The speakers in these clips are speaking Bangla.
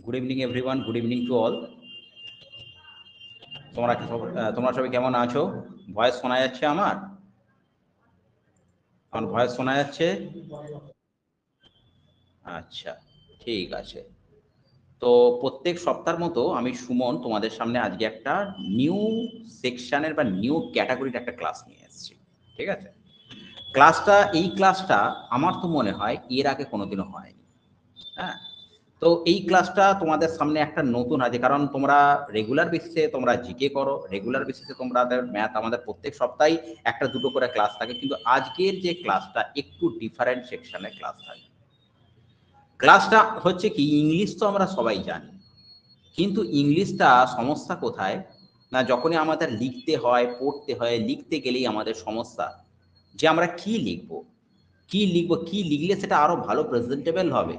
Good evening everyone, good evening to all. তোমরা সবাই কেমন আছো? ভয়েস শোনা যাচ্ছে? আমার ভয়েস শোনা যাচ্ছে? আচ্ছা, ঠিক আছে। তো প্রত্যেক সপ্তাহের মতো আমি সুমন তোমাদের সামনে আজকে একটা নিউ সেকশনের বা নিউ ক্যাটাগরির একটা ক্লাস নিয়ে এসেছি। ঠিক আছে, এই ক্লাসটা আমার তো মনে হয় এর আগে কোনোদিনও হয়নি। হ্যাঁ, তো এই ক্লাসটা তোমাদের সামনে একটা নতুন আছে, কারণ তোমরা রেগুলার বেসিসে তোমরা জিকে করো, রেগুলার বেসিসে তোমাদের ম্যাথ আমাদের প্রত্যেক সপ্তাহে একটা দুটো করে ক্লাস থাকে, কিন্তু আজকের যে ক্লাসটা একটু ডিফারেন্ট সেকশনের ক্লাস থাকে। ক্লাসটা হচ্ছে কি, ইংলিশ তো আমরা সবাই জানি, কিন্তু ইংলিশটা সমস্যা কোথায় না, যখনই আমাদের লিখতে হয়, পড়তে হয়, লিখতে গেলেই আমাদের সমস্যা যে আমরা কি লিখবো, কি লিখলে সেটা আরো ভালো প্রেজেন্টেবল হবে,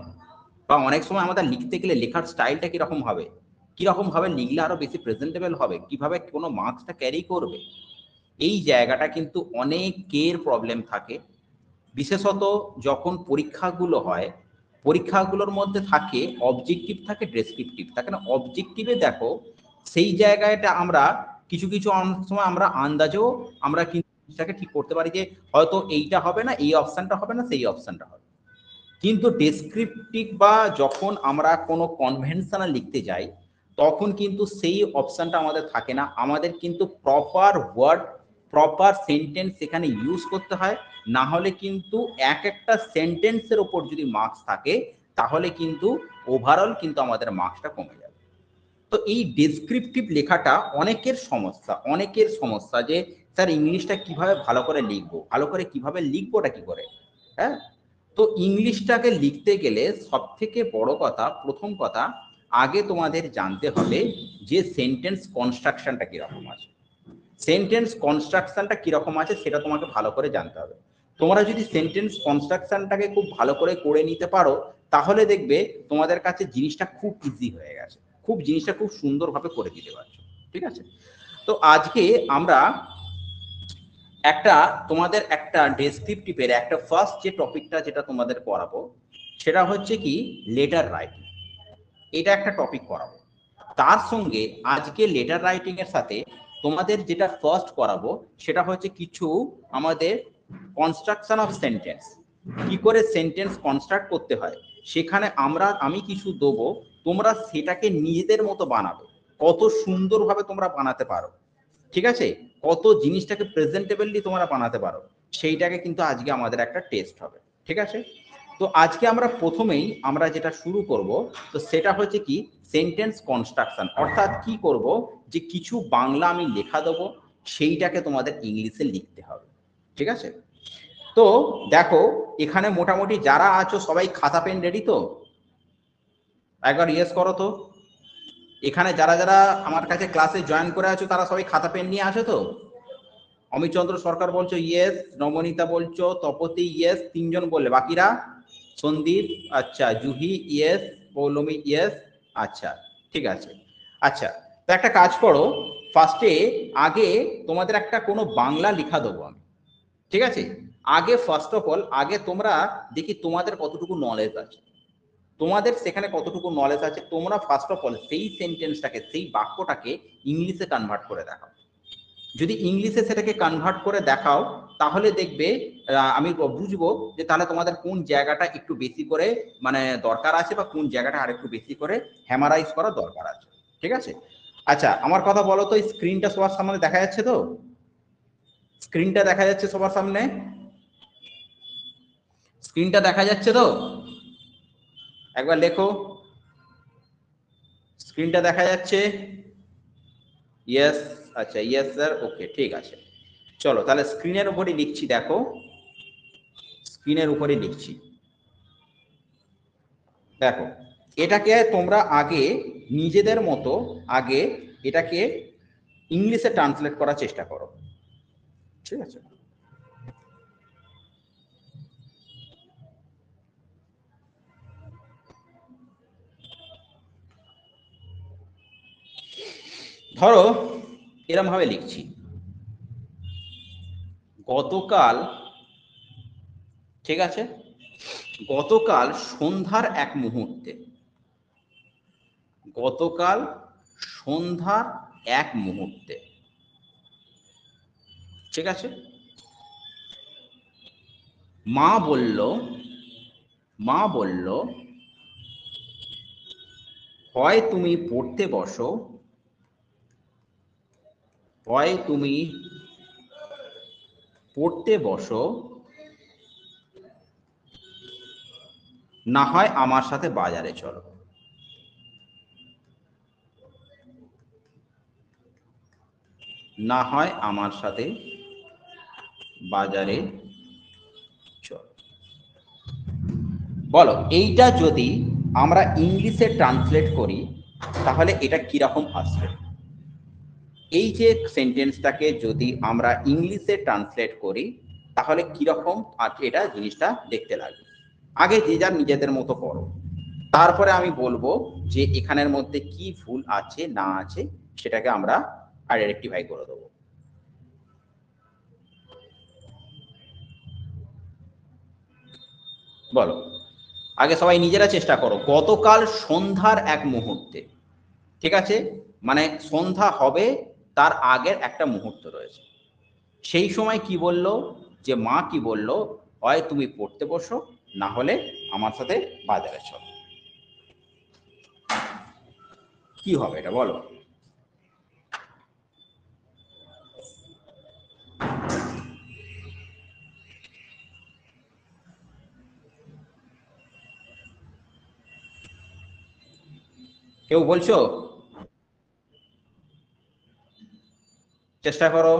বা অনেক সময় আমাদের লিখতে গেলে লেখার স্টাইলটা কিরকম ভাবে লিখলে আরো বেশি প্রেজেন্টেবল হবে, কিভাবে কোনো মার্কসটা ক্যারি করবে। এই জায়গাটা কিন্তু অনেকের প্রবলেম থাকে, বিশেষত যখন পরীক্ষাগুলো হয়। পরীক্ষাগুলোর মধ্যে থাকে অবজেক্টিভ, থাকে ডেসক্রিপটিভ, থাকে না? অবজেক্টিভে দেখো, সেই জায়গাটা আমরা কিছু কিছু অনেক সময় আমরা আন্দাজেও আমরা কিন্তু জিনিসটাকে ঠিক করতে পারি যে হয়তো এইটা হবে না, এই অপশনটা হবে না, সেই অপশনটা হবে। কিন্তু ডেসক্রিপটিভ বা যখন আমরা কোনো কনভেনশনাল লিখতে যাই, তখন কিন্তু সেই অপশনটা আমাদের থাকে না। আমাদের কিন্তু প্রপার ওয়ার্ড, প্রপার সেন্টেন্স সেখানে ইউজ করতে হয়। না হলে কিন্তু এক একটা সেন্টেন্সের ওপর যদি মার্কস থাকে, তাহলে কিন্তু ওভারঅল কিন্তু আমাদের মার্কসটা কমে যাবে। তো এই ডেসক্রিপটিভ লেখাটা অনেকের সমস্যা যে স্যার ইংলিশটা কিভাবে ভালো করে লিখবো, ভালো করে কিভাবে লিখবোটা কি করে। হ্যাঁ, তো ইংলিশটাকে লিখতে গেলে সব থেকে বড় কথা, প্রথম কথা, আগে তোমাদের জানতে হবে যে সেন্টেন্স কনস্ট্রাকশনটা কিরকম আছে। সেন্টেন্স কনস্ট্রাকশনটা কিরকম আছে সেটা তোমাকে ভালো করে জানতে হবে। তোমরা যদি সেন্টেন্স কনস্ট্রাকশনটাকে খুব ভালো করে নিতে পারো, তাহলে দেখবে তোমাদের কাছে জিনিসটা খুব ইজি হয়ে গেছে, জিনিসটা খুব সুন্দরভাবে করে দিতে পারছো। ঠিক আছে, তো আজকে আমরা একটা তোমাদের একটা ডেসক্রিপটিভের একটা ফার্স্ট যে টপিকটা যেটা তোমাদের পড়াবো, সেটা হচ্ছে কি লেটার রাইটিং। এটা একটা টপিক পড়াবো। তার সঙ্গে আজকে লেটার রাইটিং এর সাথে তোমাদের যেটা ফার্স্ট করাবো, সেটা হচ্ছে কিছু আমাদের কনস্ট্রাকশন অফ সেন্টেন্স, কি করে সেন্টেন্স কনস্ট্রাক্ট করতে হয়, সেখানে আমি কিছু দেবো, তোমরা সেটাকে নিজেদের মতো বানাবে, কত সুন্দরভাবে তোমরা বানাতে পারো। ঠিক আছে, কত জিনিসটাকে প্রেজেন্টেবলি তোমরা বানাতে পারো, সেইটাকে কিন্তু আজকে আমাদের একটা টেস্ট হবে। ঠিক আছে, তো আজকে আমরা প্রথমেই আমরা যেটা শুরু করব, তো সেটা হচ্ছে কি সেন্টেন্স কনস্ট্রাকশন, অর্থাৎ কি করব, যে কিছু বাংলা আমি লেখা দেবো, সেইটাকে তোমাদের ইংলিশে লিখতে হবে। ঠিক আছে, তো দেখো, এখানে মোটামুটি যারা আছো সবাই খাতা পেন রেডি তো? একবার ইয়েস করো তো। এখানে যারা যারা আমার কাছে ক্লাসে জয়েন করে আছো, তারা সবাই খাতা পেন নিয়ে আসো তো? অমিত চন্দ্র সরকার বলছো ইয়েস, নবনীতা বলছো, তপতি ইয়েস, তিনজন বললে, বাকিরা? সন্দীপ, আচ্ছা, জুহি ইয়েস, পৌলমী ইয়েস, আচ্ছা, ঠিক আছে। আচ্ছা, তো একটা কাজ করো, ফার্স্টে আগে তোমাদের একটা কোনো বাংলা লেখা দেবো আমি। ঠিক আছে, আগে ফার্স্ট অফ অল আগে তোমরা দেখি তোমাদের কতটুকু নলেজ আছে, তোমাদের সেখানে কতটুকু নলেজ আছে, তোমরা ফার্স্ট অফ অল সেই সেন্টেন্সটাকে, সেই বাক্যটাকে ইংলিশে কনভার্ট করে দেখাও। যদি ইংলিশে সেটাকে কনভার্ট করে দেখাও, তাহলে দেখবে আমি বুঝবো যে তাহলে তোমাদের কোন জায়গাটা একটু বেশি করে মানে দরকার আছে, বা কোন জায়গাটা আরেকটু বেশি করে হ্যামারাইজ করা দরকার আছে। ঠিক আছে, আচ্ছা, আমার কথা বলো তো, স্ক্রিনটা সবার সামনে দেখা যাচ্ছে তো? স্ক্রিনটা দেখা যাচ্ছে সবার সামনে? স্ক্রিনটা দেখা যাচ্ছে তো? একবার লেখো, স্ক্রিনটা দেখা যাচ্ছে? ইয়েস, আচ্ছা, ইয়েস স্যার, ওকে, ঠিক আছে। চলো তাহলে স্ক্রিনের উপরই লিখছি, দেখো, স্ক্রিনের উপরই লিখছি, দেখো। এটাকে তোমরা আগে নিজেদের মতো আগে এটাকে ইংলিশে ট্রান্সলেট করার চেষ্টা করো। ঠিক আছে, ধরো এরম ভাবে লিখছি, গতকাল, ঠিক আছে, গতকাল সন্ধ্যার এক মুহূর্তে, গতকাল সন্ধ্যার এক মুহূর্তে। ঠিক আছে, মা বলল, মা বলল, হয় তুমি পড়তে বসো, হয় তুমি পড়তে বসো, না হয় আমার সাথে বাজারে চলো। না হয় আমার সাথে বাজারে চলো। বলো এইটা যদি আমরা ইংলিশে ট্রান্সলেট করি তাহলে এটা কিরকম আসবে? এই যে সেন্টেন্সটাকে যদি আমরা ইংলিশে ট্রান্সলেট করি তাহলে কিরকম এটা জিনিসটা দেখতে লাগবে। আগে যে যার নিজেদের মতো করো, তারপরে আমি বলবো যে এখানের মধ্যে কি ভুল আছে না আছে সেটাকে আমরা আইডেন্টিফাই করে দেবো। বলো, আগে সবাই নিজেরা চেষ্টা করো। গতকাল সন্ধ্যার এক মুহূর্তে, ঠিক আছে, মানে সন্ধ্যা হবে তার আগের একটা মুহূর্ত রয়েছে। সেই সময় কি বলল, যে মা কি বলল, হয় তুমি পড়তে বসো, না হলে আমার সাথে বাজারে চলো। কি হবে এটা বলো? কেউ বলছো? চেষ্টা করো,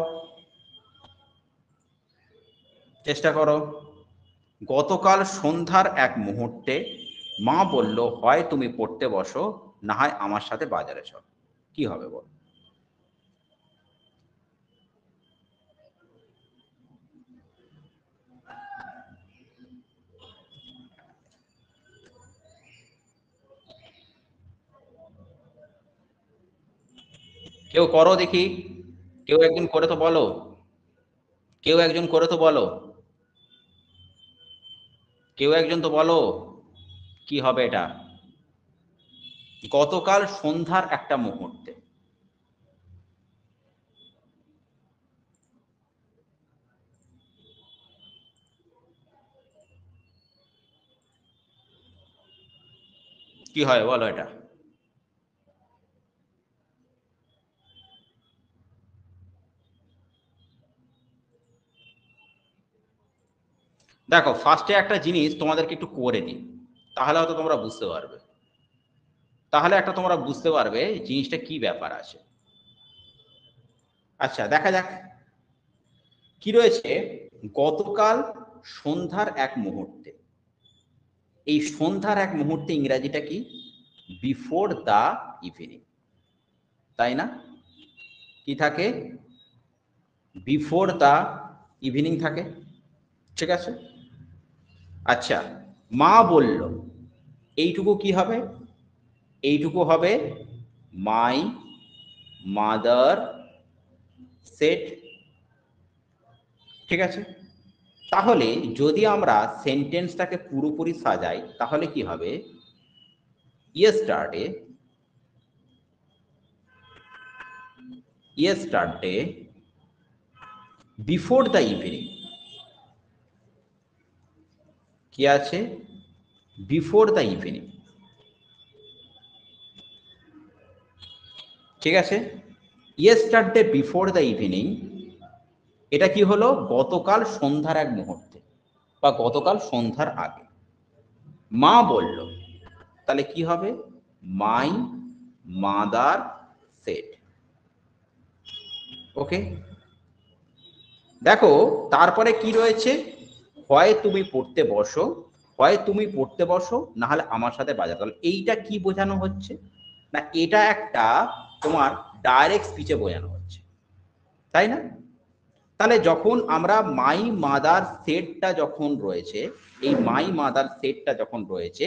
চেষ্টা করো। গতকাল সন্ধ্যার এক মুহূর্তে মা বলল, হয় তুমি পড়তে বসো, না হয় আমার সাথে বাজারে চলো। কি হবে বল? কেউ করো দেখি, কেউ একজন করে তো বলো, কেউ একজন করে তো বলো, কেউ একজন তো বলো কি হবে এটা? গতকাল সন্ধ্যার একটা মুহূর্তে। কি হয় বলো এটা? দেখো, ফার্স্টে একটা জিনিস তোমাদেরকে একটু করে দিই, তাহলে হয়তো তোমরা বুঝতে পারবে, তাহলে একটা তোমরা বুঝতে পারবে জিনিসটা কি ব্যাপার আছে। আচ্ছা দেখা যাক কি রয়েছে। গতকাল সন্ধ্যার এক মুহূর্তে, এই সন্ধ্যার এক মুহূর্তে ইংরাজিটা কি? বিফোর দ্য ইভিনিং, তাই না? কি থাকে? বিফোর দ্য ইভিনিং থাকে। ঠিক আছে, আচ্ছা, মা বলল, এইটুকু কি হবে? এইটুকু হবে মাই মাদার সেট। ঠিক আছে, তাহলে যদি আমরা সেন্টেন্সটাকে পুরোপুরি সাজাই তাহলে কি হবে? Yesterday, yesterday before the evening, কি আছে? Before the evening. ঠিক আছে, ইয়েস্টারডে বিফোর দ্য ইভিনিং, এটা কি হলো? গতকাল সন্ধ্যার এক মুহূর্তে বা গতকাল সন্ধ্যার আগে। মা বলল, তাহলে কি হবে? মাই মাদার সেড। ওকে, দেখো তারপরে কি রয়েছে? হয় তুমি পড়তে বসো, হয় তুমি পড়তে বসো, না হলে আমার সাথে বাজার। তাহলে এইটা কি বোঝানো হচ্ছে? না এটা একটা তোমার ডাইরেক্ট স্পিচে বোঝানো হচ্ছে, তাই না? তাহলে যখন আমরা মাই মাদার সেটটা যখন রয়েছে, এই মাই মাদার সেটটা যখন রয়েছে,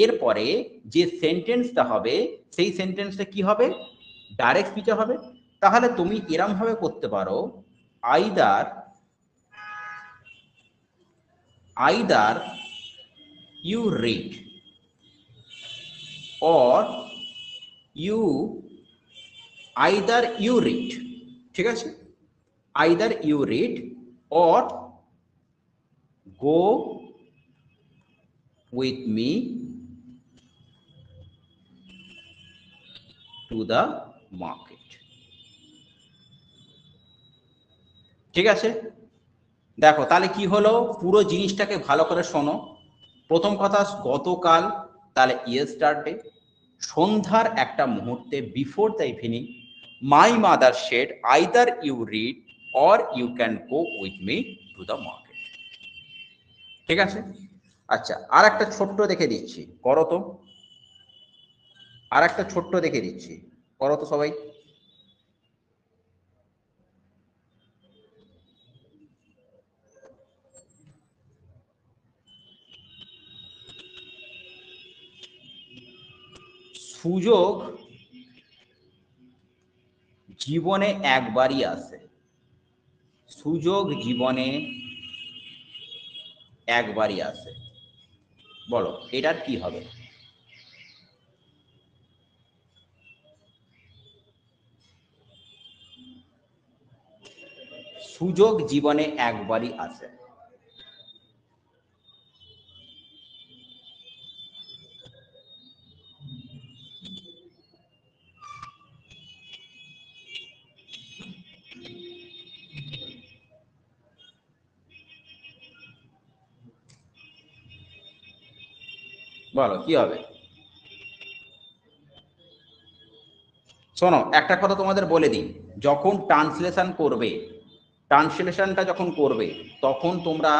এরপরে যে সেন্টেন্সটা হবে সেই সেন্টেন্সটা কি হবে? ডাইরেক্ট স্পিচে হবে। তাহলে তুমি এরম ভাবে করতে পারো, either either you read or you either you read, ঠিক আছে, either you read or go with me to the market. ঠিক আছে, দেখো তাহলে কি হলো, পুরো জিনিসটাকে ভালো করে শোনো। প্রথম কথা, গতকাল তাহলে ইয়েস্টারডে সন্ধ্যার একটা মুহূর্তে, before the evening, my mother said either you read or you can go with me to the market. ঠিক আছে, আচ্ছা আর একটা ছোট্ট দেখে দিচ্ছি, করো তো, আর একটা ছোট্ট দেখে দিচ্ছি, করো তো সবাই। সুযোগ জীবনে একবারই আসে, সুযোগ জীবনে একবারই আসে, বলো এটার কি হবে? সুযোগ জীবনে একবারই আসে। বলো কি হবে? শোনো একটা কথা তোমাদের বলে দিই, যখন ট্রান্সলেশন করবে, ট্রান্সলেশনটা যখন করবে তখন তোমরা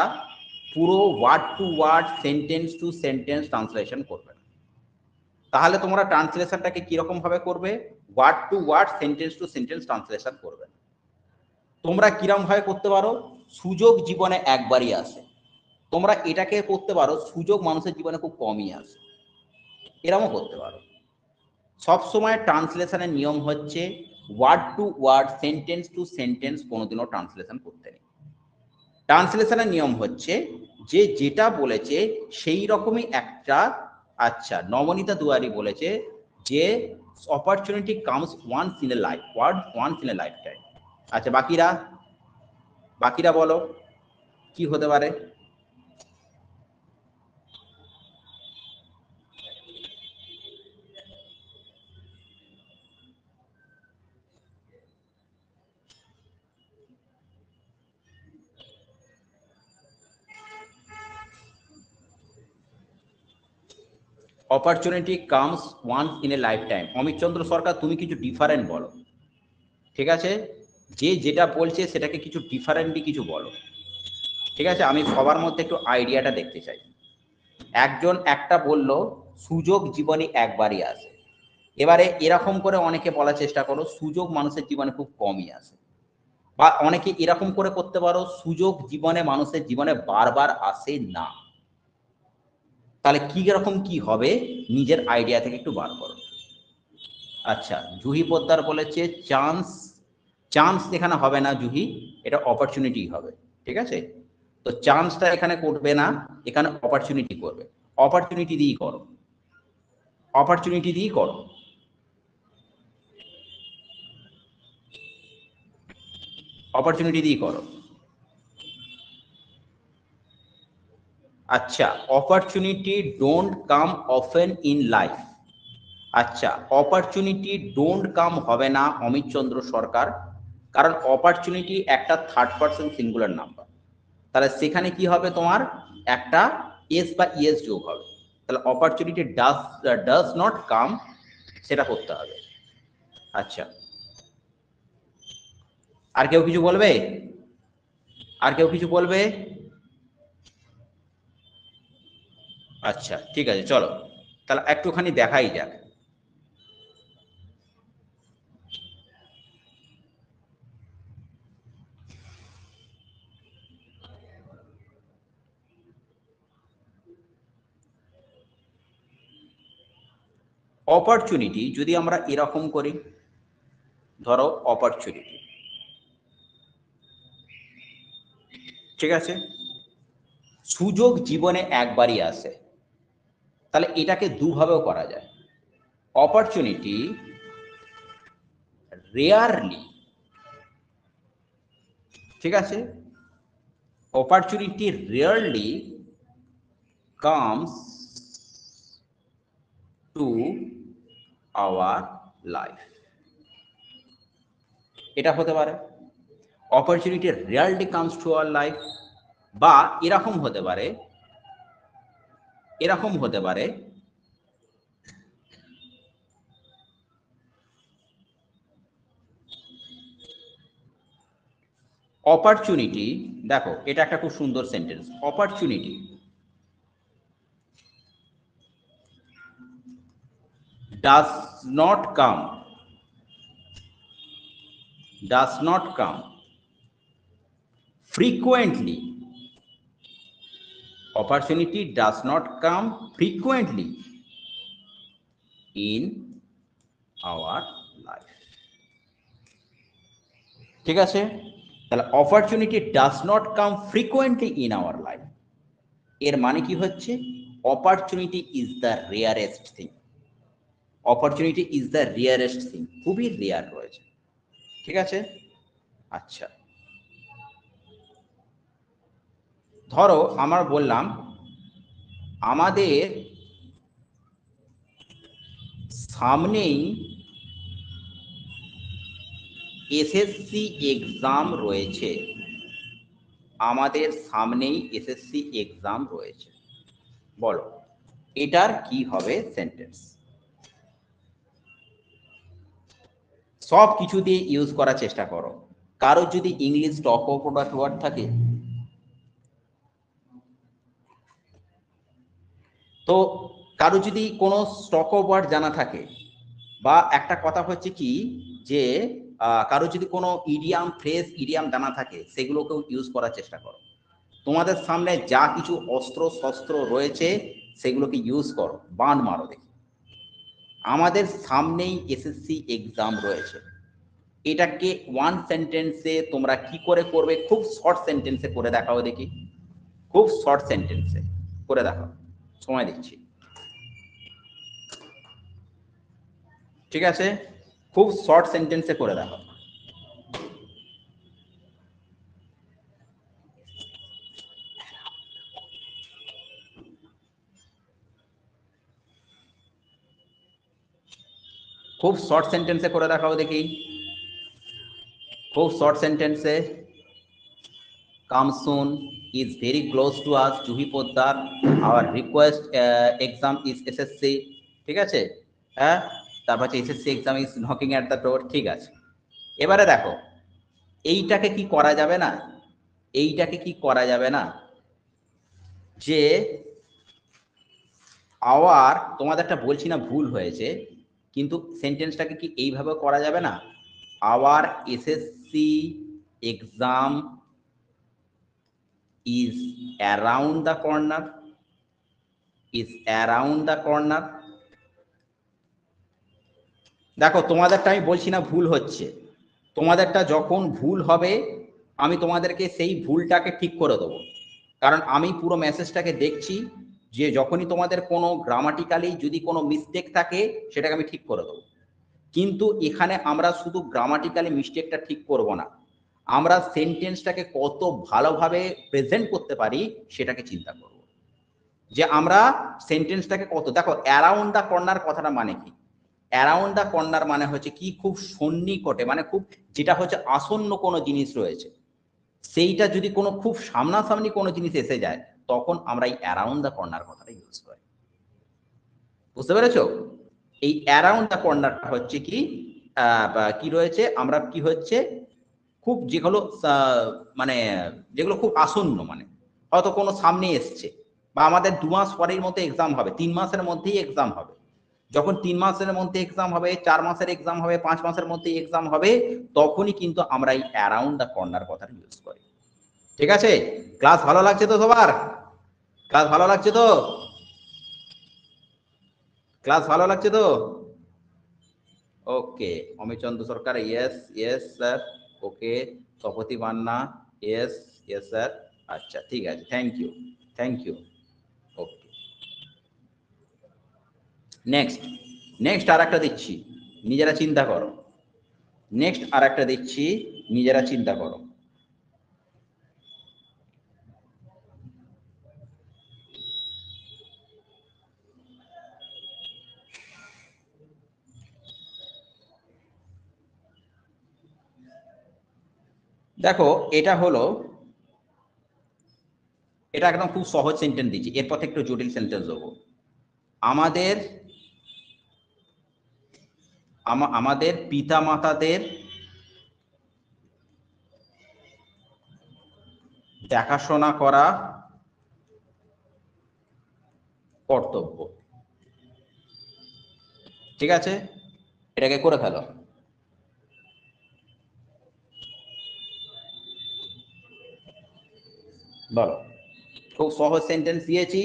পুরো word to word, sentence to sentence translation করবে। তাহলে তোমরা ট্রান্সলেশনটাকে কিরকম ভাবে করবে? Word to word, sentence to sentence translation করবে। তোমরা কিরম ভাবে করতে পারো? সুযোগ জীবনে একবারই আসে, তোমরা এটাকে করতে পারো সুযোগ মানুষের জীবনে খুব কমই আসে, এরকমও করতে পারো। সবসময় ট্রান্সলেশনের নিয়ম হচ্ছে word to word, sentence to sentence কোনোদিনও ট্রান্সলেশন করতে নেই। ট্রান্সলেশনের নিয়ম হচ্ছে যে যেটা বলেছে সেই রকমই একটা। আচ্ছা, নবনীতা দুয়ারি বলেছে যে opportunity comes once in a life, once in a lifetime. আচ্ছা বাকিরা, বাকিরা বলো কি হতে পারে? Opportunity comes once in a lifetime. Amit Chandra Sarkar তুমি কিছু ডিফারেন্ট বলো, ঠিক আছে, যে যেটা বলছে সেটাকে কিছু ডিফারেন্টলি কিছু বলো। ঠিক আছে, আমি সবার মধ্যে একটু আইডিয়াটা দেখতে চাই। একজন একটা বলল সুযোগ জীবনে একবারই আসে, এবারে এরকম করে অনেকে বলার চেষ্টা করো সুযোগ মানুষের জীবনে খুব কমই আসে, বা অনেকে এরকম করে করতে পারো সুযোগ জীবনে মানুষের জীবনে বারবার আসে না। তাহলে কি রকম কি হবে নিজের আইডিয়া থেকে একটু বার করো। আচ্ছা, জুহি পোদ্দার বলেছে চান্স, চান্স এখানে হবে না জুহি, এটা অপরচুনিটি হবে। ঠিক আছে, তো চান্সটা এখানে করবে না, এখানে অপরচুনিটি করবে। অপরচুনিটি দিয়েই করো, অপরচুনিটি দিয়েই করো। অপরচুনিটি দিয়েই করো। আচ্ছা, opportunity don't come often in life. আচ্ছা, অপরচুনিটি ডোন্ট কাম হবে না অমিত চন্দ্র সরকার, কারণ অপরচুনিটি একটা থার্ড পারসন সিঙ্গুলার নাম্বার, তাহলে সেখানে কি হবে তোমার একটা এস বা ইএস যোগ হবে, তাহলে অপরচুনিটি ডাজ নট কাম, সেটা করতে হবে। আচ্ছা, আর কেউ কিছু বলবে? আর কেউ কিছু বলবে? আচ্ছা ঠিক আছে, চলো তাহলে একটুখানি দেখাই যাক। অপরচুনিটি যদি আমরা এরকম করি, ধরো অপরচুনিটি, ঠিক আছে, সুযোগ জীবনে একবারই আসে, তাহলে এটাকে দুভাবেও করা যায়। অপরচুনিটি রেয়ারলি, ঠিক আছে, opportunity rarely comes to our life. এটা হতে পারে opportunity rarely comes to our life, বা এরকম হতে পারে, এরকম হতে পারে অপরচুনিটি, দেখো এটা একটা খুব সুন্দর sentence, opportunity does not come, does not come frequently, opportunity does not come frequently in our life, ঠিক আছে, তাহলে opportunity does not come frequently in our life এর মানে কি হচ্ছে, opportunity is the rarest thing, opportunity is the rarest thing, খুবই রেয়ার রয়েছে, ঠিক আছে। আচ্ছা, ধরো আমরা বললাম আমাদের সামনেই এসএসসি এক্সাম রয়েছে, আমাদের সামনেই এসএসসি এক্সাম রয়েছে, বলো এটার কি হবে সেন্টেন্স? সব কিছু দিয়ে ইউজ করার চেষ্টা করো, কারো যদি ইংলিশ স্টপ প্রোডাক্ট ওয়ার্ড থাকে তো, কারো যদি কোনো স্টক অফ ওয়ার্ড জানা থাকে, বা একটা কথা হচ্ছে কি যে কারো যদি কোনো ইডিয়াম ফ্রেজ ইডিয়াম জানা থাকে সেগুলোকেও ইউজ করার চেষ্টা করো। তোমাদের সামনে যা কিছু অস্ত্র শস্ত্র রয়েছে সেগুলোকে ইউজ করো, বান মারো দেখি। আমাদের সামনেই এসএসসি এক্সাম রয়েছে, এটাকে ওয়ান সেন্টেন্সে তোমরা কি করে করবে? খুব শর্ট সেন্টেন্সে করে দেখাও দেখি, খুব শর্ট সেন্টেন্সে করে দেখাও, সময় দিচ্ছি, ঠিক আছে, খুব শর্ট সেন্টেন্সে করে দেখাও। খুব শর্ট সেন্টেন্সে করে দেখাও দেখি, খুব শর্ট সেন্টেন্সে। Come soon is very close to us, Juhi Poddar, our request exam is SSC, ঠিক আছে, হ্যাঁ, তারপর হচ্ছে SSC exam is knocking at the door, ঠিক আছে। এবারে দেখো এইটাকে কি করা যাবে না, এইটাকে কি করা যাবে না যে আওয়ার, তোমাদেরটা বলছি না ভুল হয়েছে, কিন্তু সেন্টেন্সটাকে কি এইভাবে করা যাবে না? Our SSC exam is around the corner, is around the corner। দেখো তোমাদেরটা আমি বলছি না ভুল হচ্ছে, তোমাদেরটা যখন ভুল হবে আমি তোমাদেরকে সেই ভুলটাকে ঠিক করে দেবো, কারণ আমি পুরো মেসেজটাকে দেখছি, যে যখনই তোমাদের কোনো গ্রামাটিক্যালি যদি কোনো মিস্টেক থাকে সেটাকে আমি ঠিক করে দেবো। কিন্তু এখানে আমরা শুধু গ্রামাটিক্যালি মিস্টেকটা ঠিক করব না, আমরা সেন্টেন্সটাকে কত ভালোভাবে প্রেজেন্ট করতে পারি সেটাকে চিন্তা করব, যে আমরা সেন্টেন্সটাকে কত, দেখো অ্যারাউন্ড দ্য কর্নার কথাটা মানে কি? অ্যারাউন্ড দ্য কর্নার মানে হচ্ছে কি, খুব সন্নিকটে, মানে খুব যেটা হচ্ছে আসন্ন কোনো জিনিস রয়েছে সেইটা যদি কোনো খুব সামনাসামনি কোনো জিনিস এসে যায় তখন আমরা এই অ্যারাউন্ড দ্য কর্নার কথাটা ইউজ করি, বুঝতে পেরেছো? এই অ্যারাউন্ড দ্য কর্নারটা হচ্ছে কি কি রয়েছে, আমরা কি হচ্ছে খুব যেগুলো মানে যেগুলো খুব আসন্ন, মানে হয়তো কোনো সামনে এসছে, বা আমাদের 2 মাস পরের মধ্যে এক্সাম হবে, 3 মাসের মধ্যেই এক্সাম হবে, যখন 3 মাসের মধ্যে এক্সাম হবে, 4 মাসের এক্সাম হবে, 5 মাসের মধ্যে এক্সাম হবে, তখনই কিন্তু আমরা এই অ্যারাউন্ড দ্য কর্নার কথাটা ইউজ করি, ঠিক আছে। ক্লাস ভালো লাগছে তো সবার? ক্লাস ভালো লাগছে তো? ক্লাস ভালো লাগছে তো? Okay, Amit Chandra Sarkar yes yes sir, okay, Tapati Manna yes yes sir, আচ্ছা ঠিক আছে, thank you, thank you, okay. Next, next আর একটা দিচ্ছি, নিজেরা চিন্তা করো, নেক্সট আর একটা দিচ্ছি, নিজেরা চিন্তা করো। দেখো এটা হলো, এটা একদম খুব সহজ সেন্টেন্স দিচ্ছি, এরপর থেকে একটু জটিল সেন্টেন্স দেবো। আমাদের আমাদের পিতা মাতাদের দেখাশোনা করা কর্তব্য। ঠিক আছে, এটাকে করে ফেলো। বলো, খুব সহজ সেন্টেন্স দিয়েছি,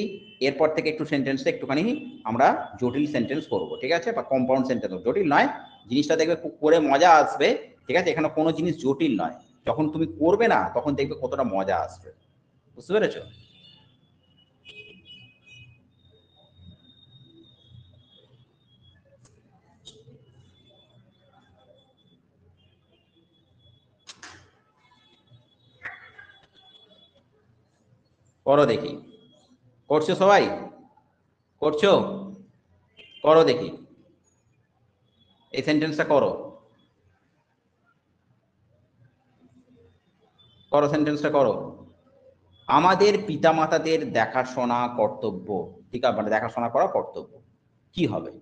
এরপর থেকে একটু সেন্টেন্সটা একটুখানি আমরা জটিল সেন্টেন্স করব, ঠিক আছে, বা কম্পাউন্ড সেন্টেন্স। জটিল নয়, জিনিসটা দেখবে খুব করে মজা আসবে। ঠিক আছে, এখানে কোনো জিনিস জটিল নয়, যখন তুমি করবে না তখন দেখবে কতটা মজা আসবে। বুঝতে পেরেছো? করো দেখি, করছো সবাই? করছো? করো দেখি, এই সেন্টেন্সটা করো, করো সেন্টেন্সটা করো। আমাদের পিতামাতাদের দেখাশোনা কর্তব্য, ঠিক আছে, মানে দেখাশোনা করা কর্তব্য, কি হবে?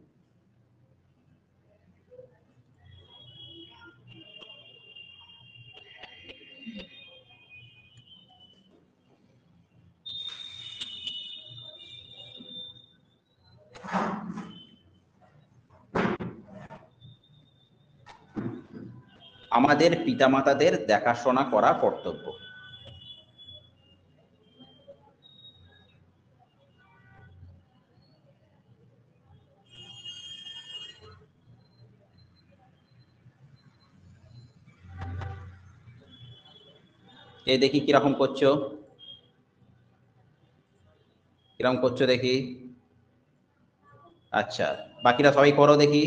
আমাদের পিতামাতাদের দেখাশোনা করা কর্তব্য। এই দেখি কিরকম করছো, কিরকম করছো দেখি। আচ্ছা, বাকিরা সবাই করো দেখি।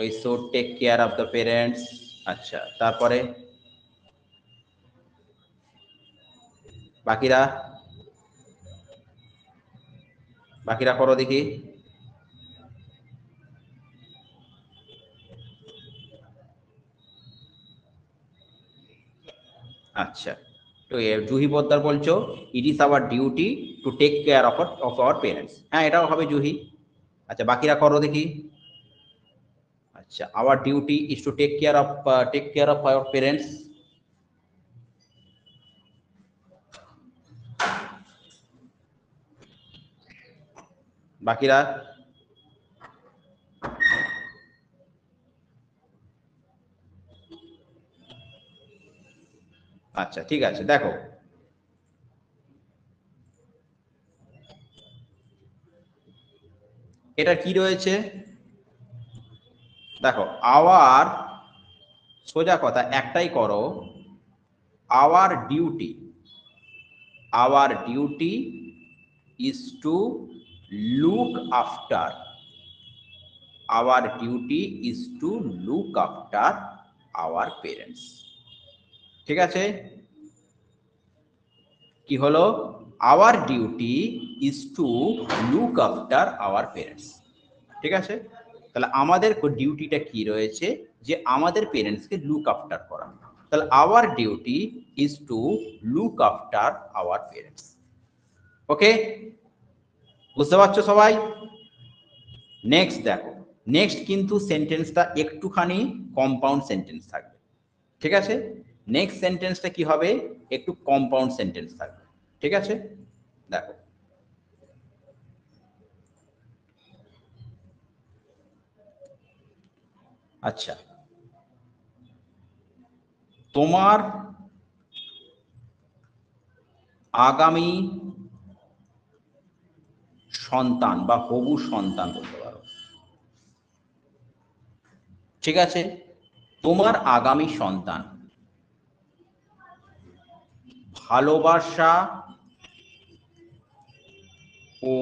We should take care of the parents. আচ্ছা, তারপরে বাকিরা, বাকিরা করো দেখি। আচ্ছা, তো জুহি পোদ্দার বলছো it is our duty to take care of our parents. হ্যাঁ, এটাও হবে জুহি। আচ্ছা, বাকিরা করো দেখি। আচ্ছা, our duty is to take care of our parents. বাকিরা? আচ্ছা, ঠিক আছে, দেখো এটা কি রয়েছে। দেখো, আওয়ার, সোজা কথা একটাই করো, our duty, hour duty is to look after, hour duty is to look after our parents. ঠিক আছে, কি হলো? Hour duty is to look after our parents. ঠিক আছে, তাহলে আমাদের ডিউটিটা কি রয়েছে, যে আমাদের পেরেন্টসকে লুক আফটার করা। তাহলে our duty is to look after our parents. Okay, বুঝতে পারছো সবাই? নেক্সট দেখো, নেক্সট কিন্তু সেন্টেন্সটা একটুখানি কম্পাউন্ড সেন্টেন্স থাকবে। ঠিক আছে, নেক্সট সেন্টেন্সটা কি হবে, একটু কম্পাউন্ড সেন্টেন্স থাকবে। ঠিক আছে, দেখো, আচ্ছা, তোমার আগামী সন্তান বা হবু সন্তান বলতে পারো। ঠিক আছে, তোমার আগামী সন্তান ভালোবাসা ও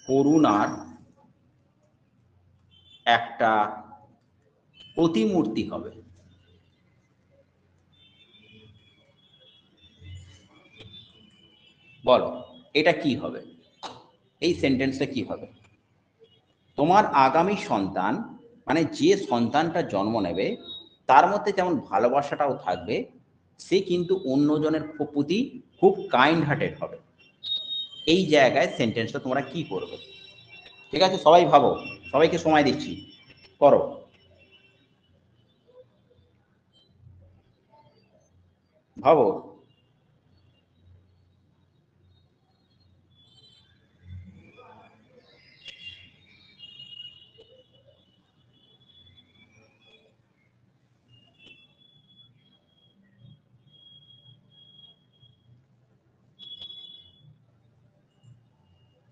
করুণার একটা প্রতিমূর্তি হবে। বলো এটা কি হবে, এই সেন্টেন্সটা কি হবে? তোমার আগামী সন্তান মানে যে সন্তানটা জন্ম নেবে তার মধ্যে যেমন ভালোবাসাটাও থাকবে, সে কিন্তু অন্যজনের প্রতি খুব কাইন্ড হার্টেড হবে। এই জায়গায় সেন্টেন্সটা তোমরা কি করবে? ঠিক আছে, সবাই ভাবো, সবাইকে সময় দিচ্ছি, করো। ভাবো।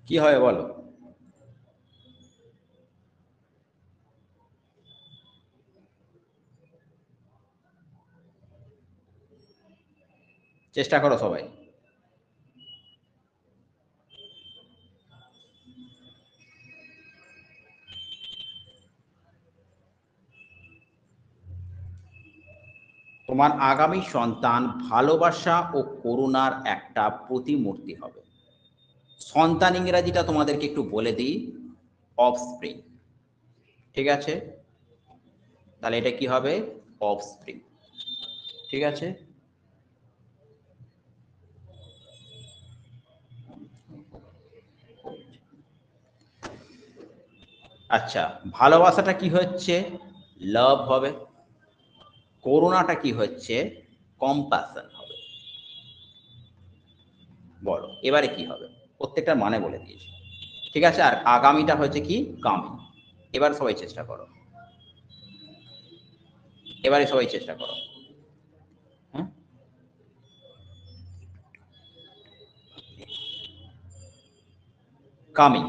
কি হবে বলো? চেষ্টা করো সবাই। তোমার আগামী সন্তান ভালোবাসা ও করুণার একটা প্রতিমূর্তি হবে। সন্তান ইংরাজিটা তোমাদেরকে একটু বলে দিই, অফস্প্রিং। ঠিক আছে, তাহলে এটা কি হবে? অফস্প্রিং। ঠিক আছে, আচ্ছা, ভালোবাসাটা কি হচ্ছে? লাভ হবে। করুণাটা কি হচ্ছে? কম্প্যাশন হবে। বলো এবারে কি হবে? প্রত্যেকটার মানে বলে দিয়েছি। ঠিক আছে, আর আগামীটা হচ্ছে কি? কামিং। এবার সবাই চেষ্টা করো, এবারে সবাই চেষ্টা করো। হ্যাঁ, কামিং।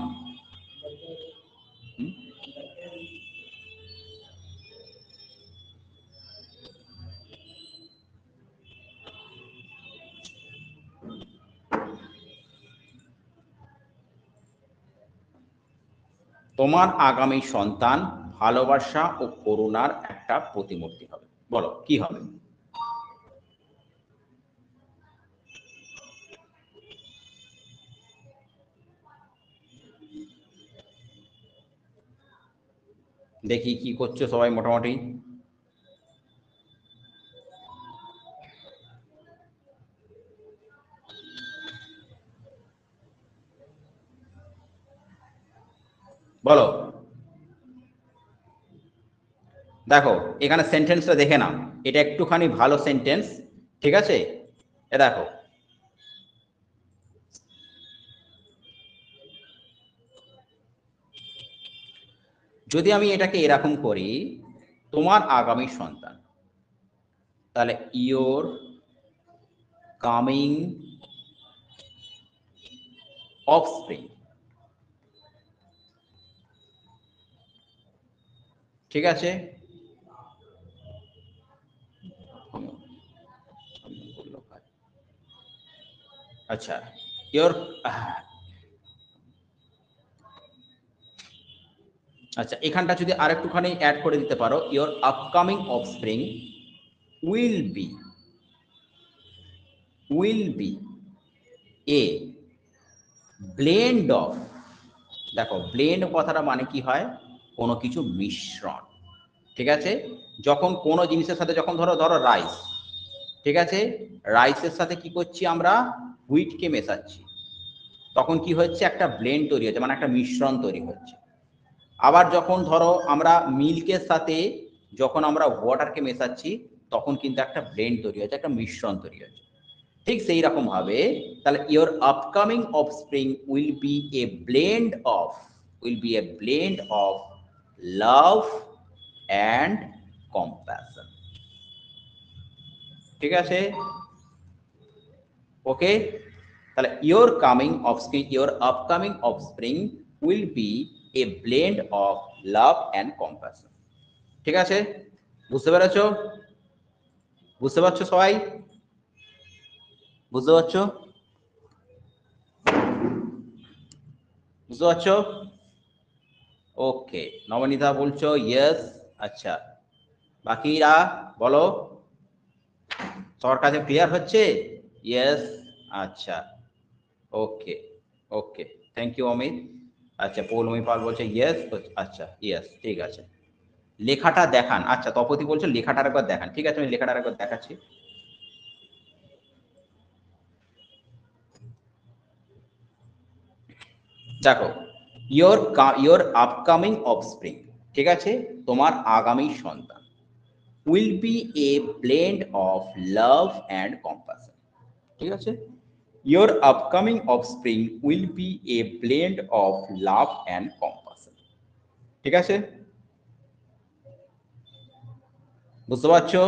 তোমার আগামী সন্তান ভালোবাসা ও করুণার একটা প্রতিমূর্তি হবে। বলো কি হবে? দেখি কি করছো সবাই মোটামুটি। বলো। দেখো এখানে সেন্টেন্সটা দেখে নাও, এটা একটুখানি ভালো সেন্টেন্স। ঠিক আছে, এ দেখো, যদি আমি এটাকে এরকম করি, তোমার আগামী সন্তান, তাহলে ইয়োর কামিং অফস্প্রিং। ঠিক আছে, আচ্ছা, ইয়োর, আচ্ছা এখানটা যদি আরেকটুখানি অ্যাড করে দিতে পারো, your upcoming offspring will be, will B A blend of. দেখো ব্লেন্ড কথাটা মানে কি হয়? কোনো কিছু মিশ্রণ। ঠিক আছে, যখন কোনো জিনিসের সাথে, যখন ধরো ধরো রাইস, ঠিক আছে, রাইসের সাথে কি করছি আমরা? হুইটকে মেশাচ্ছি, তখন কি হচ্ছে? একটা ব্লেন্ড তৈরি হচ্ছে, মানে একটা মিশ্রণ তৈরি হচ্ছে। আবার যখন ধরো আমরা মিল্কের সাথে যখন আমরা ওয়াটারকে মেশাচ্ছি, তখন কিন্তু একটা ব্লেন্ড তৈরি হচ্ছে, একটা মিশ্রণ তৈরি হচ্ছে। ঠিক সেই রকম ভাবে তাহলে your upcoming offspring will B A blend of, will B A blend of love and compassion. ঠিক আছে, ওকে, তাহলে your coming offspring, your upcoming offspring will B A blend of love and compassion. ঠিক আছে, বুঝতে পেরেছো? বুঝতে পারছো সবাই? বুঝতে পারছো? বুঝতে পারছো? ওকে, নবনীতা বলছো ইয়েস। আচ্ছা, বাকিরা বলো, সবার কাছে ক্লিয়ার হচ্ছে? ইয়েস। আচ্ছা, ওকে ওকে, থ্যাংক ইউ অমিত। আচ্ছা, পৌলমী পাল বলছে ইয়েস। আচ্ছা ইয়েস, ঠিক আছে। লেখাটা দেখান। আচ্ছা, তপতি বলছে লেখাটা একবার দেখান। ঠিক আছে, আমি লেখাটা একবার দেখাচ্ছি। দেখো, ইয়োর আপকামিং অফস্প্রিং, ঠিক আছে, তোমার আগামী সন্তান, will B A blend of love and কম্পাশন। ঠিক আছে, your upcoming offspring will B A blend of love and কম্পাশন। ঠিক আছে, বুঝতে পারছো?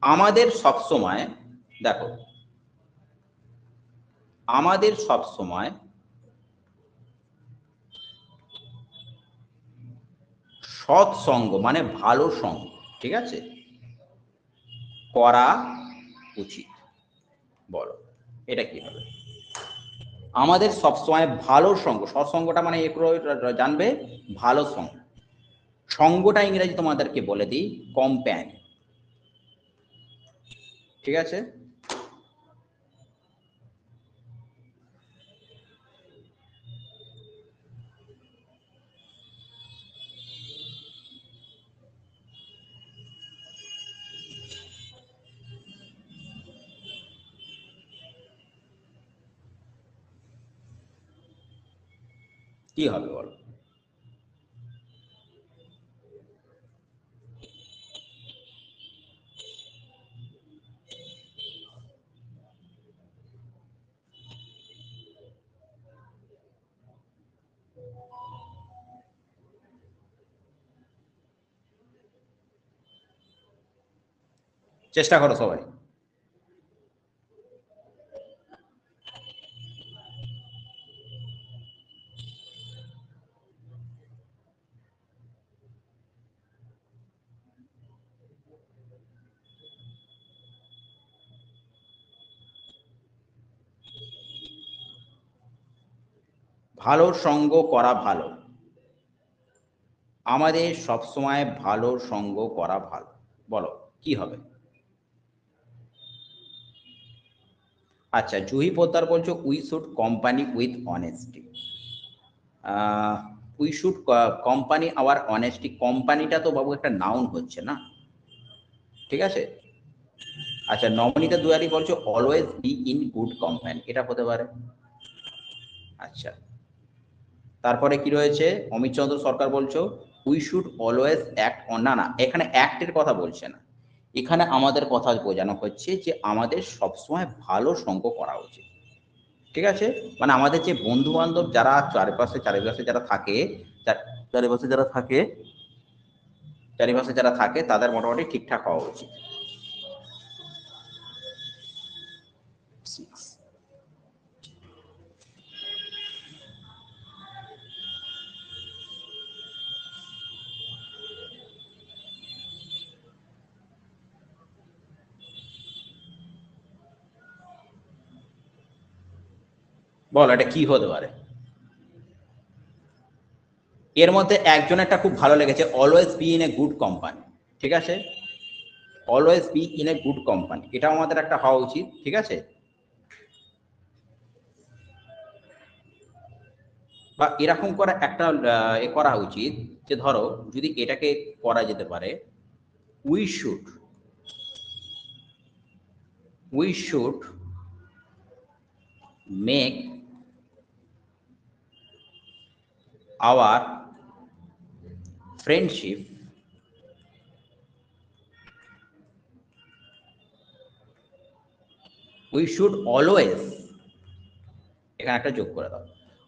আমাদের সব সময়, দেখো, আমাদের সব সময় সৎসঙ্গ মানে ভালো সঙ্গ, ঠিক আছে, করা উচিত। বলো, এটা কি হবে? আমাদের সবসময় ভালো সঙ্গ, সৎসঙ্গটা মানে একটু জানবে, ভালো সঙ্গ। সঙ্গটা ইংরেজি তোমাদেরকে বলে দিই, কম্প্যান। ঠিক আছে, কি হবে বলো? চেষ্টা করো সবাই। ভালো সঙ্গ করা ভালো, আমাদের সবসময় ভালো সঙ্গ করা ভালো। বলো কি হবে? আচ্ছা, জুহি পোদ্দার বলছো we should company with honesty. We should company our honesty. কোম্পানিটা তো বাবু একটা নাউন হচ্ছে না, ঠিক আছে। আচ্ছা, নবনীতা দুয়ারি বলছো always be in good company, এটা হতে পারে। আচ্ছা, তারপরে কি রয়েছে? অমিত চন্দ্র সরকার বলছো we should always act on. না না, এখানে অ্যাক্টের কথা বলছে না, এখানে আমাদের কথা বোঝানো হচ্ছে যে আমাদের সবসময় ভালো সঙ্গ করা উচিত। ঠিক আছে, মানে আমাদের যে বন্ধু বান্ধব যারা চারিপাশে চারিপাশে যারা থাকে, চারিপাশে যারা থাকে, চারিপাশে যারা থাকে তাদের মোটামুটি ঠিকঠাক হওয়া উচিত। বল এটা কি হতে পারে? এর মধ্যে একজনেরটা খুব ভালো লেগেছে, always be in a good company. ঠিক আছে, always be in a good company, এটাও আমাদের একটা হওয়া উচিত। ঠিক আছে, বা এরকম করে একটা এ করা উচিত যে ধরো যদি এটাকে করা যেতে পারে, we should, we should make our friendship we should always, এখানে একটা যোগ করে দাও,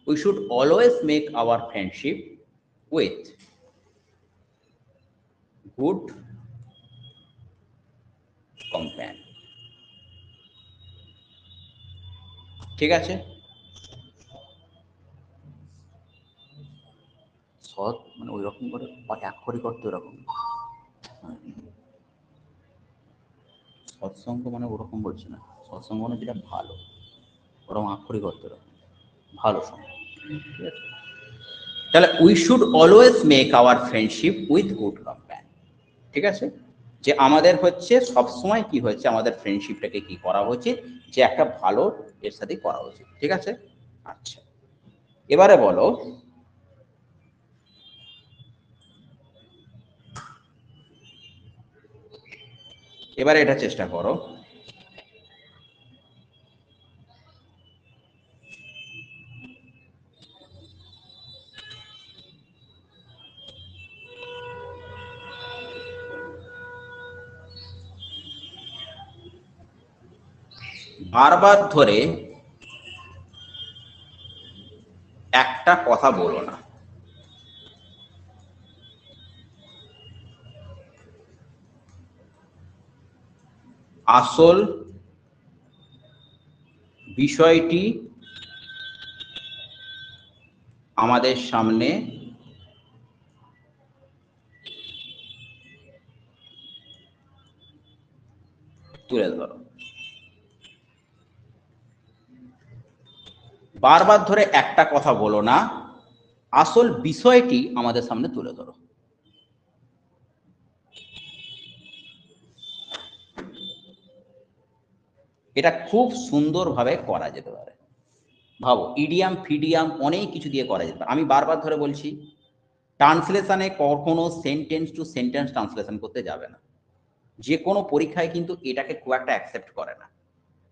we should always make our friendship with good company. ঠিক আছে, সৎ মানে ওই রকম করে অক্ষরিক অর্থ এরকম, সৎসঙ্গ মানে ওরকম বলছে না, সৎসঙ্গ মানে যেটা ভালো, ওরকম আক্ষরিক অর্থ এরকম ভালো সঙ্গ, ঠিক আছে। তাহলে we should always make our friendship with good company, ঠিক আছে, যে আমাদের হচ্ছে সবসময় কি হচ্ছে আমাদের ফ্রেন্ডশিপটাকে কি করা উচিত, যে একটা ভালো এর সাথে করা উচিত, ঠিক আছে। আচ্ছা, এবারে বলো এবারে এটা চেষ্টা করো, বারবার ধরে একটা কথা বলো না। আসল বিষয়টি আমাদের সামনে তুলে ধরো। বারবার ধরে একটা কথা বলো না, আসল বিষয়টি আমাদের সামনে তুলে ধরো। এটা খুব সুন্দরভাবে করা যেতে পারে। ভাবো, ইডিয়াম ফিডিয়াম অনেক কিছু দিয়ে করা যেতে পারে। আমি বারবার ধরে বলছি, ট্রান্সলেশনে কখনো সেন্টেন্স টু সেন্টেন্স ট্রান্সলেশন করতে যাবে না। যে কোনো পরীক্ষায় কিন্তু এটাকে খুব একটা অ্যাকসেপ্ট করে না।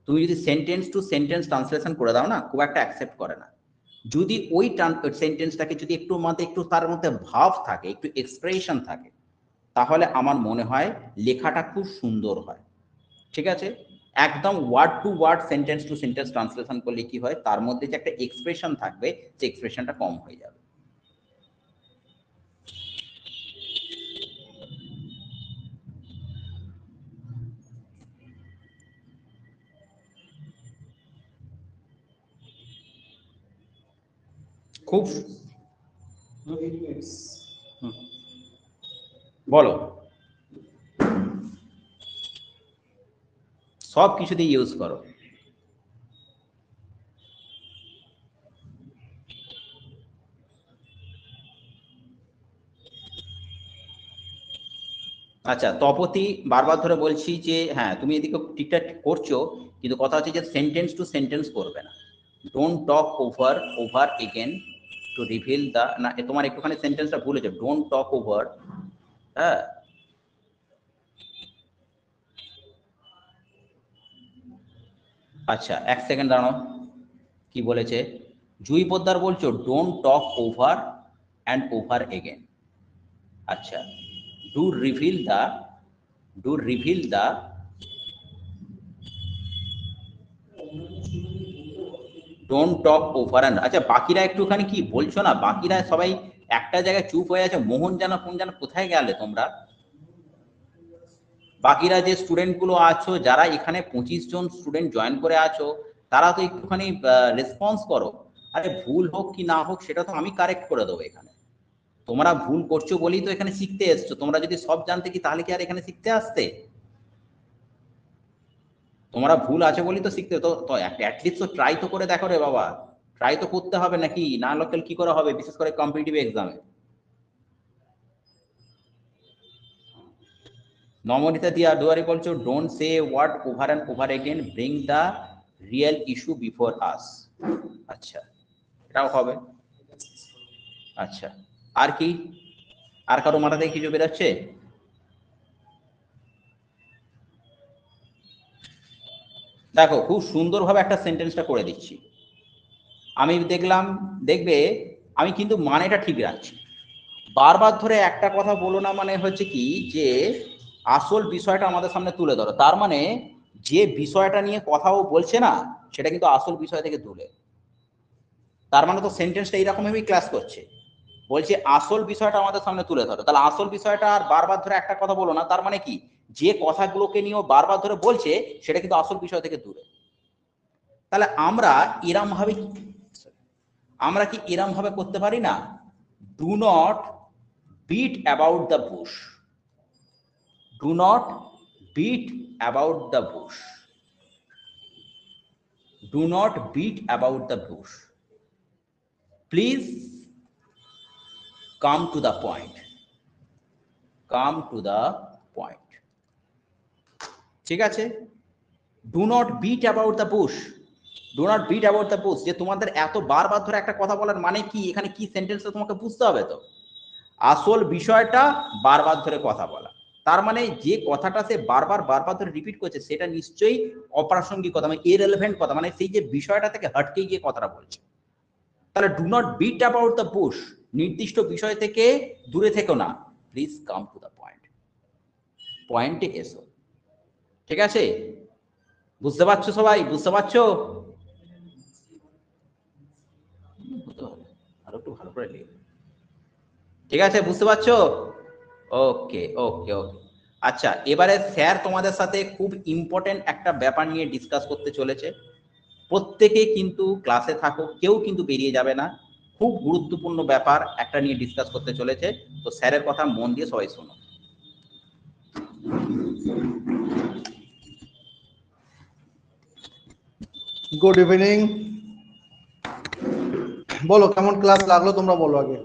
তুমি যদি সেন্টেন্স টু সেন্টেন্স ট্রান্সলেশন করে দাও না, খুব একটা অ্যাকসেপ্ট করে না। যদি ওই সেন্টেন্সটাকে যদি একটু মধ্যে একটু তার মধ্যে ভাব থাকে, একটু এক্সপ্রেশন থাকে, তাহলে আমার মনে হয় লেখাটা খুব সুন্দর হয়, ঠিক আছে। একদম word to word sentence to sentence translation করলে কি হয়, তার মধ্যে যে একটা এক্সপ্রেশন থাকবে, সেই এক্সপ্রেশনটা কম হয়ে যাবে। খুব বলো, সব কিছুতে ইউজ করো। আচ্ছা, তপতি বারবার ধরে বলছি যে হ্যাঁ তুমি এদিকে ঠিকঠাক করছো, কিন্তু কথা হচ্ছে যে সেন্টেন্স টু সেন্টেন্স করবে না। Don't talk over over again two reveal the, না তোমার একটুখানি সেন্টেন্সটা ভুল হয়েছে, ডোন্ট টক ওভার। হ্যাঁ, আচ্ছা এক সেকেন্ড দাঁড়াও, কি বলেছে, জুই পোদ্দার বলছো don't talk over and over again. আচ্ছা, do reveal the, do reveal the, don't talk over and, আচ্ছা বাকিরা একটুখানি কি বলছো না, বাকিরা সবাই একটা জায়গায় চুপ হয়ে আছে, মোহন জানা কোন জানা কোথায় গেলে তোমরা? বাকিরা যে স্টুডেন্ট গুলো আছো, যারা এখানে 25 জন স্টুডেন্ট জয়েন করে আছো, তারা তো একটুখানি রেসপন্স করো। আরে ভুল হোক কি না হোক সেটা তো আমি কারেক্ট করে দেবো এখানে। তোমরা ভুল করছো বলেই তো এখানে শিখতে এসছো, তোমরা যদি সব জানতে কি তাহলে কি আর এখানে শিখতে আসতে? তোমরা ভুল আছে বলেই তো শিখতে, তো অ্যাটলিস্ট তো ট্রাই তো করে দেখো রে বাবা, ট্রাই তো করতে হবে নাকি, না লোকাল কি করে হবে, বিশেষ করে কম্পিটিটিভ এক্সামে। নমনীতা দিয়া ডুয়ারি বলছো don't say word over and over again, bring the real issue before us. আচ্ছা, এটাও হবে। আচ্ছা, আর কি, আর কারো মাথা থেকে কিছু বেরোচ্ছে? দেখো খুব সুন্দরভাবে একটা সেন্টেন্সটা করে দিচ্ছি আমি, দেখলাম, দেখবে আমি কিন্তু মানেটা ঠিক রাখছি। বারবার ধরে একটা কথা বলো না মানে হচ্ছে কি, যে আসল বিষয়টা আমাদের সামনে তুলে ধরো, তার মানে যে বিষয়টা নিয়ে কথাও বলছে না, সেটা কিন্তু আসল বিষয় থেকে দূরে। তার মানে তো সেন্টেন্সটা এইরকম ভাবেই ক্লাস করছে, বলছে আসল বিষয়টা আমাদের সামনে তুলে ধরো, তাহলে আসল বিষয়টা আর বারবার ধরে একটা কথা বলো না, তার মানে কি যে কথাগুলোকে নিয়েও বারবার ধরে বলছে সেটা কিন্তু আসল বিষয় থেকে দূরে। তাহলে আমরা এরম ভাবে, আমরা কি এরম ভাবে করতে পারি না, do not beat about the bush, do not beat about the bush, do not beat about the bush, please come to the point, come to the point. ঠিক আছে, do not beat about the bush, do not beat about the bush, যে তোমাদের এত বারবার ধরে একটা কথা বলার মানে কি, এখানে কি সেন্টেন্সটা তোমাকে বুঝতে হবে। তো আসল বিষয়টা বারবার ধরে কথা বলা, তার মানে যে কথাটা সে বারবার বারবার ধরে রিপিট করছে সেটা নিশ্চয়ই অপ্রাসঙ্গিক কথা, মানে ইররিলেভেন্ট কথা, মানে সেই যে বিষয়টা থেকে হটকে গিয়ে কথাটা বলছে। তাহলে do not beat about the bush, নির্দিষ্ট বিষয় থেকে দূরে থেকো না, please come to the point, পয়েন্টে এসো। ঠিক আছে, বুঝতে পারছো সবাই, বুঝতে পারছো? আরো একটু ভালো করে লিখো। ঠিক আছে, বুঝতে পারছো? ওকে ওকে ওকে। আচ্ছা, এবারে স্যার তোমাদের সাথে খুব ইম্পর্টেন্ট একটা ব্যাপার নিয়ে ডিসকাস করতে চলেছে। প্রত্যেকে কিন্তু ক্লাসে থাকো, কেউ কিন্তু বেরিয়ে যাবে না। খুব গুরুত্বপূর্ণ ব্যাপার একটা নিয়ে ডিসকাস করতে চলেছে, তো স্যারের কথা মন দিয়ে সবাই শোনো। Good evening. বলো কেমন ক্লাস লাগলো তোমরা বলো আগে।